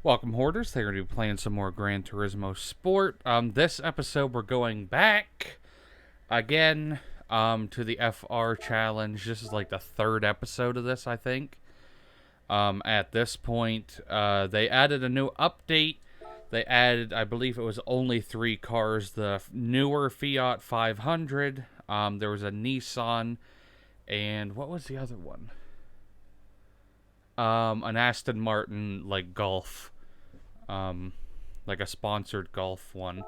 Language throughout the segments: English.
Welcome, Hoarders. They're going to be playing some more Gran Turismo Sport. This episode, we're going back again to the FR Challenge. This is like the third episode of this, I think. At this point, they added a new update. They added, I believe it was only 3 cars. The newer Fiat 500. There was a Nissan. And what was the other one? An Aston Martin, like, Golf. Like a sponsored Golf one.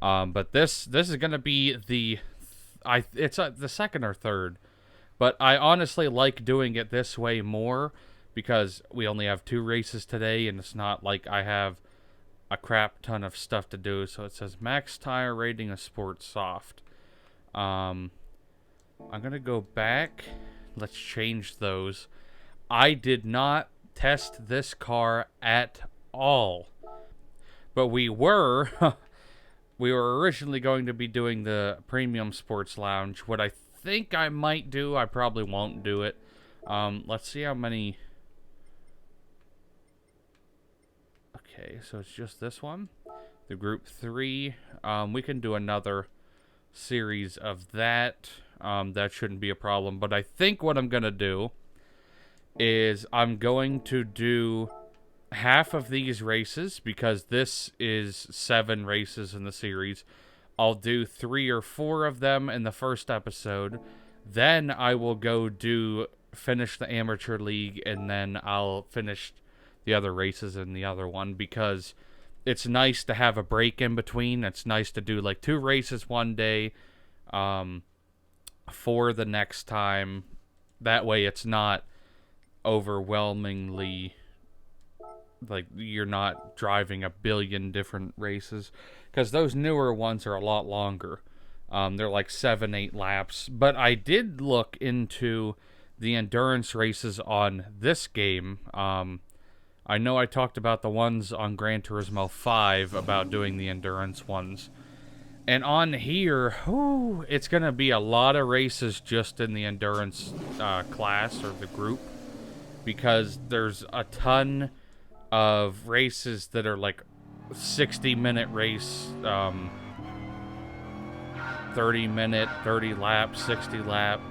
But this is going to be the second or third. But I honestly like doing it this way more because we only have 2 races today and it's not like I have a crap ton of stuff to do. So it says max tire rating of Sport Soft. I'm going to go back. Let's change those. I did not test this car at all. But we were originally going to be doing the Premium Sports Lounge. What I think I might do, I probably won't do it. Let's see how many. Okay, so it's just this one. The Group 3. We can do another series of that. That shouldn't be a problem. But I think what I'm going to do is I'm going to do half of these races because this is 7 races in the series. I'll do 3 or 4 of them in the first episode. Then I will go finish the Amateur League, and then I'll finish the other races in the other one because it's nice to have a break in between. It's nice to do like 2 races one day for the next time. That way it's not overwhelmingly like you're not driving a billion different races, because those newer ones are a lot longer. They're like 7-8 laps. But I did look into the endurance races on this game. I know I talked about the ones on Gran Turismo 5 about doing the endurance ones. And on here, it's going to be a lot of races just in the endurance class or the group, because there's a ton of races that are like 60-minute race, 30-minute, 30 lap, 60 lap,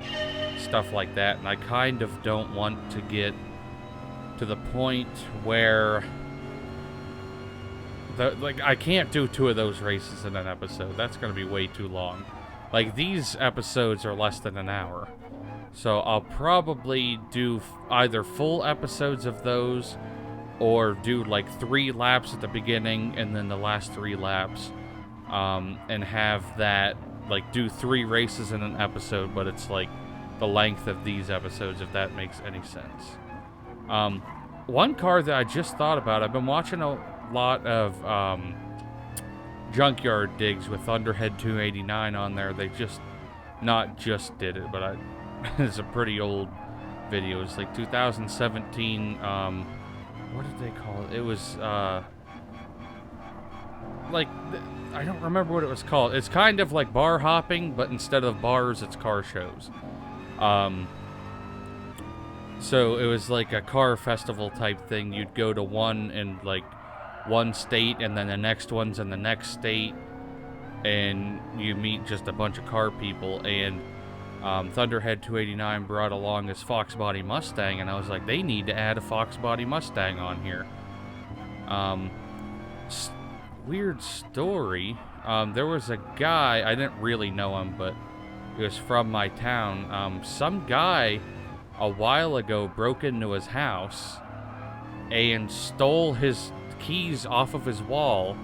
stuff like that. And I kind of don't want to get to the point where I can't do 2 of those races in an episode. That's going to be way too long. Like, these episodes are less than an hour. So I'll probably do either full episodes of those or do like 3 laps at the beginning and then the last 3 laps, and have that, like, do 3 races in an episode, but it's like the length of these episodes, if that makes any sense. One car that I just thought about, I've been watching a lot of Junkyard Digs with Thunderhead 289 on there. They just did it, but it's a pretty old video. It's like 2017, what did they call it? It was, like, I don't remember what it was called. It's kind of like bar hopping, but instead of bars, it's car shows. So it was like a car festival type thing. You'd go to one in, like, one state, and then the next one's in the next state, and you meet just a bunch of car people, and Thunderhead 289 brought along his Fox Body Mustang, and I was like, they need to add a Fox Body Mustang on here. Weird story. There was a guy, I didn't really know him, but he was from my town. Some guy a while ago broke into his house and stole his keys off of his wall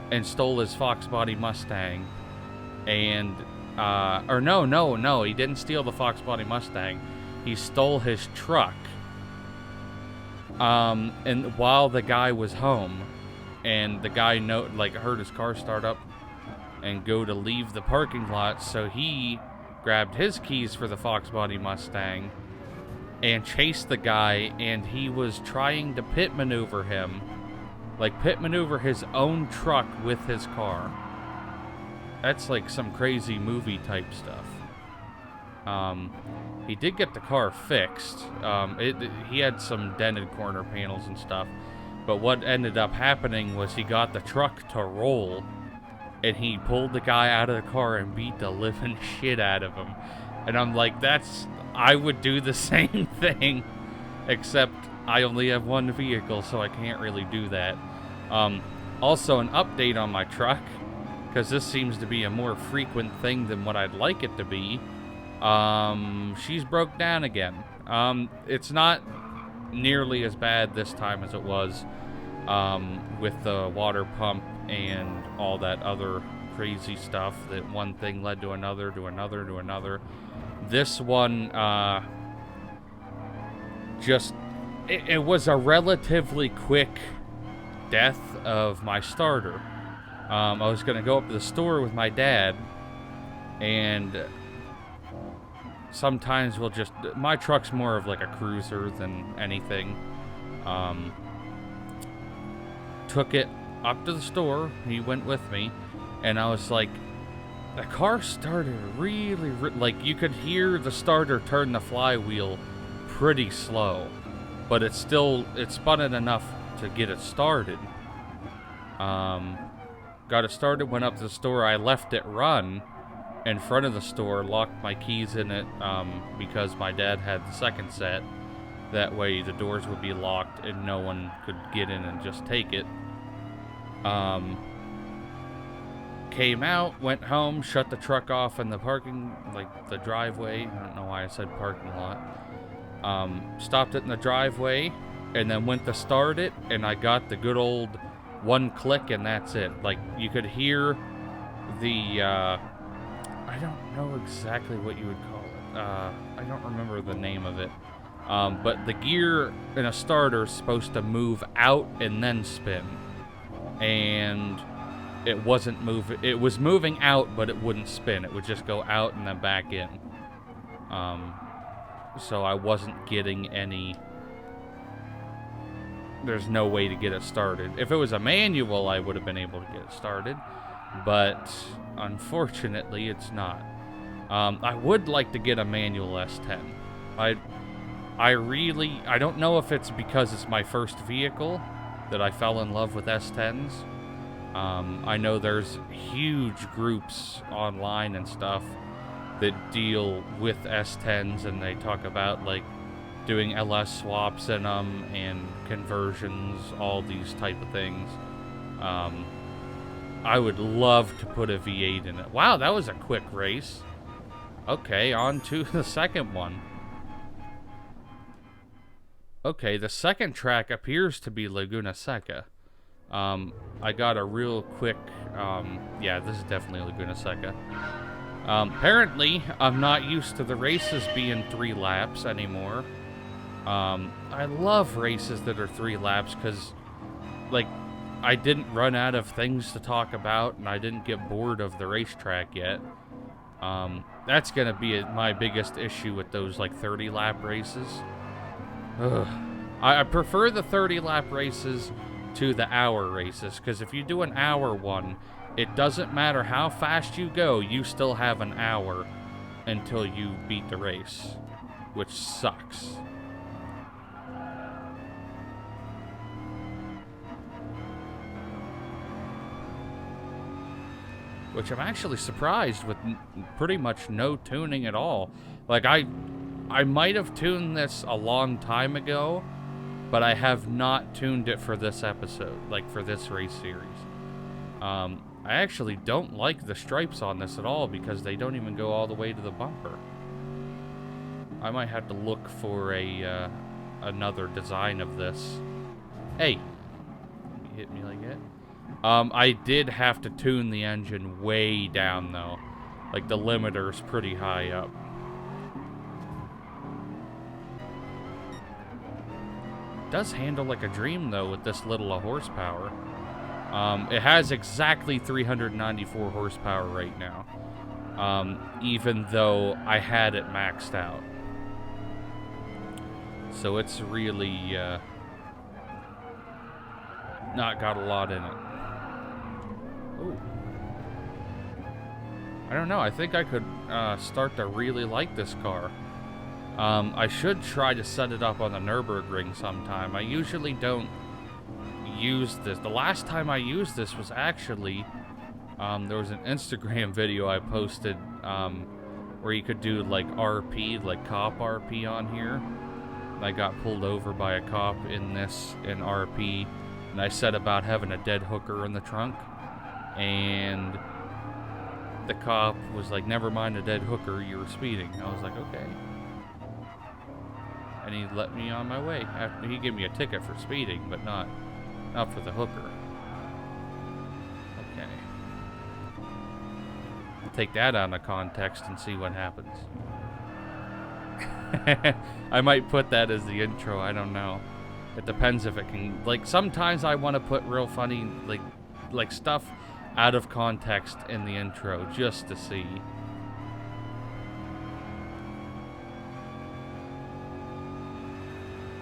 and stole his Fox Body Mustang. And no, he didn't steal the Fox Body Mustang. He stole his truck. And while the guy was home, and the guy heard his car start up and go to leave the parking lot, so he grabbed his keys for the Fox Body Mustang and chased the guy, and he was trying to pit maneuver him Like, pit maneuver his own truck with his car. That's like some crazy movie type stuff. He did get the car fixed. He had some dented corner panels and stuff. But what ended up happening was he got the truck to roll, and he pulled the guy out of the car and beat the living shit out of him. And I'm like, I would do the same thing, except I only have one vehicle, so I can't really do that. Also, an update on my truck, because this seems to be a more frequent thing than what I'd like it to be. She's broke down again. It's not nearly as bad this time as it was with the water pump and all that other crazy stuff, that one thing led to another, to another, to another. This one, it was a relatively quick death of my starter. I was going to go up to the store with my dad, and sometimes my truck's more of like a cruiser than anything. Took it up to the store, he went with me, and I was like, the car started really, like, you could hear the starter turn the flywheel pretty slow, but it spun it enough to get it started. Got it started, went up to the store, I left it run in front of the store, locked my keys in it, because my dad had the second set. That way the doors would be locked and no one could get in and just take it. Came out, went home, shut the truck off in the parking, like the driveway. I don't know why I said parking lot. Stopped it in the driveway, and then went to start it, and I got the good old one click, and that's it. Like, you could hear the, I don't know exactly what you would call it. I don't remember the name of it. But the gear in a starter is supposed to move out and then spin. And it wasn't moving. It was moving out, but it wouldn't spin. It would just go out and then back in. So I wasn't getting any. There's no way to get it started. If it was a manual, I would have been able to get it started, but unfortunately, it's not. I would like to get a manual S10. I don't know if it's because it's my first vehicle that I fell in love with S10s. I know there's huge groups online and stuff that deal with S10s, and they talk about, like, doing LS swaps in them and conversions, all these type of things. I would love to put a V8 in it. Wow, that was a quick race. Okay, on to the second one. Okay, the second track appears to be Laguna Seca. I got a real quick, yeah, this is definitely Laguna Seca. Apparently, I'm not used to the races being 3 laps anymore. I love races that are 3 laps because, like, I didn't run out of things to talk about, and I didn't get bored of the racetrack yet. That's gonna be my biggest issue with those, like, 30-lap races. Ugh. I prefer the 30-lap races to the hour races, because if you do an hour one, it doesn't matter how fast you go, you still have an hour until you beat the race, which sucks. Which I'm actually surprised with pretty much no tuning at all. Like, I might have tuned this a long time ago, but I have not tuned it for this episode, like for this race series. I actually don't like the stripes on this at all because they don't even go all the way to the bumper. I might have to look for a another design of this. Hey, you hit me like that? I did have to tune the engine way down, though. Like, the limiter's pretty high up. It does handle like a dream, though, with this little horsepower. It has exactly 394 horsepower right now. Even though I had it maxed out. So it's really, not got a lot in it. Ooh. I don't know. I think I could start to really like this car. I should try to set it up on the Nürburgring sometime. I usually don't use this. The last time I used this was actually, there was an Instagram video I posted where you could do like RP, like cop RP on here. I got pulled over by a cop in RP, and I said about having a dead hooker in the trunk, and the cop was like, never mind a dead hooker, you were speeding. I was like, okay. And he let me on my way. After he gave me a ticket for speeding, but not for the hooker. Okay. I'll take that out of context and see what happens. I might put that as the intro, I don't know. It depends if it can, like, sometimes I want to put real funny, like stuff out of context in the intro, just to see.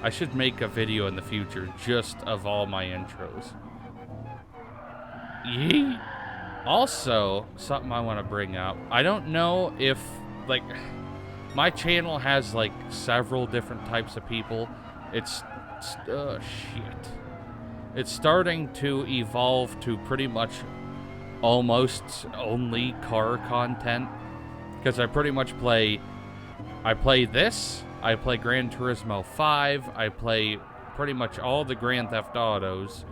I should make a video in the future just of all my intros. Yeet. Also, something I want to bring up. I don't know if, like, my channel has, like, several different types of people. It's starting to evolve to pretty much almost only car content. Because I pretty much play this, I play Gran Turismo 5, I play pretty much all the Grand Theft Autos.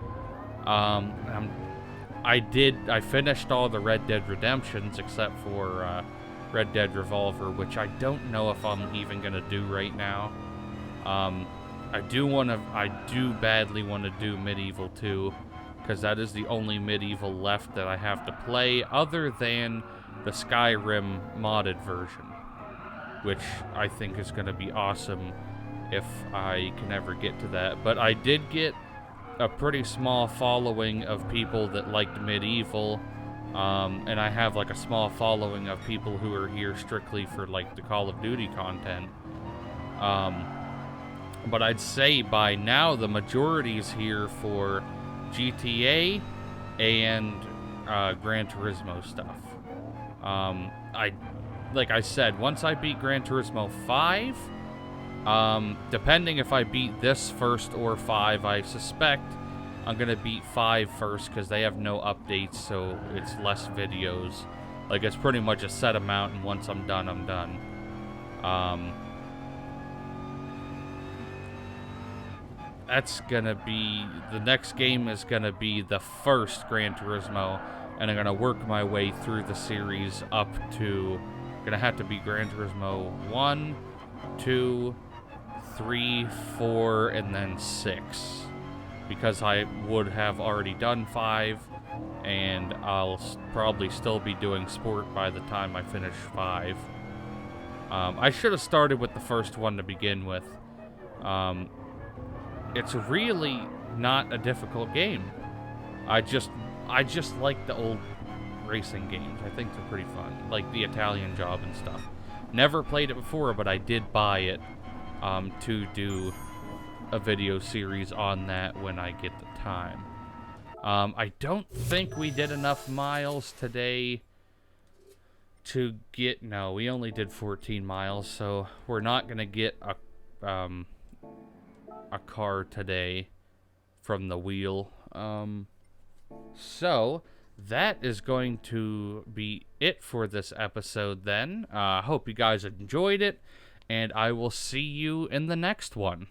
I finished all the Red Dead Redemptions except for Red Dead Revolver, which I don't know if I'm even gonna do right now. I do badly want to do Medieval 2, because that is the only Medieval left that I have to play, other than the Skyrim modded version, which I think is going to be awesome if I can ever get to that. But I did get a pretty small following of people that liked Medieval, and I have like a small following of people who are here strictly for like the Call of Duty content. But I'd say by now the majority's here for GTA and Gran Turismo stuff. Like I said, once I beat Gran Turismo 5, depending if I beat this first or 5, I suspect I'm gonna beat 5 first, because they have no updates, so it's less videos. Like, it's pretty much a set amount, and once I'm done, I'm done. That's gonna be, the next game is gonna be the first Gran Turismo, and I'm gonna work my way through the series up to, gonna have to be Gran Turismo 1, 2, 3, 4, and then 6. Because I would have already done 5, and I'll probably still be doing Sport by the time I finish 5. I should have started with the first one to begin with. It's really not a difficult game. I just like the old racing games. I think they're pretty fun, like the Italian Job and stuff. Never played it before, but I did buy it to do a video series on that when I get the time. I don't think we did enough miles today to get, no, we only did 14 miles, so we're not gonna get a car today from the wheel. So that is going to be it for this episode then. Hope you guys enjoyed it, and I will see you in the next one.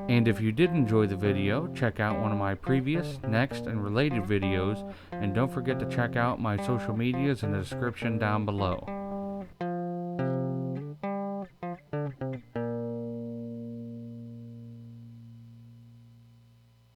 And if you did enjoy the video, check out one of my previous, next, and related videos, and don't forget to check out my social medias in the description down below.